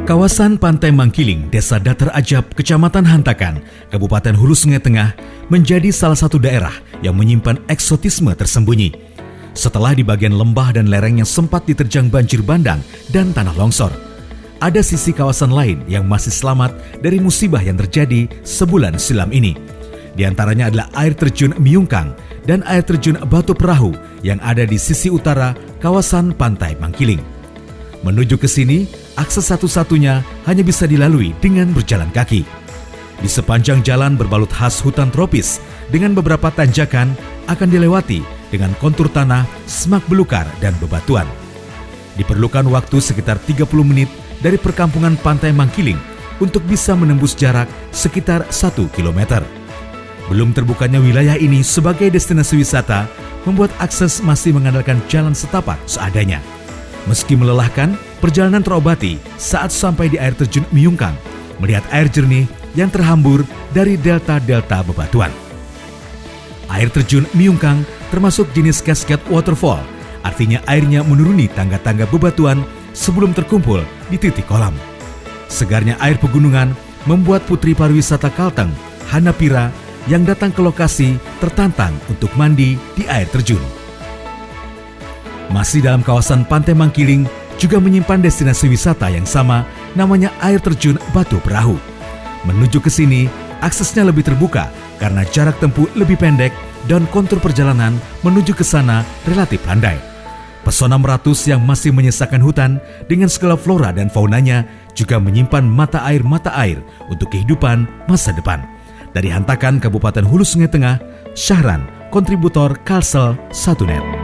Kawasan Pantai Mangkiling, Desa Datar Ajab, Kecamatan Hantakan, Kabupaten Hulu Sungai Tengah menjadi salah satu daerah yang menyimpan eksotisme tersembunyi. Setelah di bagian lembah dan lereng yang sempat diterjang banjir bandang dan tanah longsor, ada sisi kawasan lain yang masih selamat dari musibah yang terjadi sebulan silam ini. Di antaranya adalah air terjun Miungkang dan air terjun Batu Perahu yang ada di sisi utara kawasan Pantai Mangkiling. Menuju ke sini, akses satu-satunya hanya bisa dilalui dengan berjalan kaki. Di sepanjang jalan berbalut khas hutan tropis dengan beberapa tanjakan akan dilewati dengan kontur tanah, semak belukar, dan bebatuan. Diperlukan waktu sekitar 30 menit dari perkampungan Pantai Mangkiling untuk bisa menembus jarak sekitar 1 km. Belum terbukanya wilayah ini sebagai destinasi wisata membuat akses masih mengandalkan jalan setapak seadanya. Meski melelahkan, perjalanan terobati saat sampai di air terjun Miungkang, melihat air jernih yang terhambur dari delta-delta bebatuan. Air terjun Miungkang termasuk jenis cascade waterfall, artinya airnya menuruni tangga-tangga bebatuan sebelum terkumpul di titik kolam. Segarnya air pegunungan membuat putri pariwisata Kalteng, Hana Pira, yang datang ke lokasi tertantang untuk mandi di air terjun. Masih dalam kawasan Pantai Mangkiling juga menyimpan destinasi wisata yang sama, namanya air terjun Batu Perahu. Menuju ke sini, aksesnya lebih terbuka karena jarak tempuh lebih pendek dan kontur perjalanan menuju ke sana relatif landai. Pesona meratus yang masih menyisakan hutan dengan segala flora dan faunanya juga menyimpan mata air untuk kehidupan masa depan. Dari Hantakan, Kabupaten Hulu Sungai Tengah, Syahran, kontributor Kalsel 1net.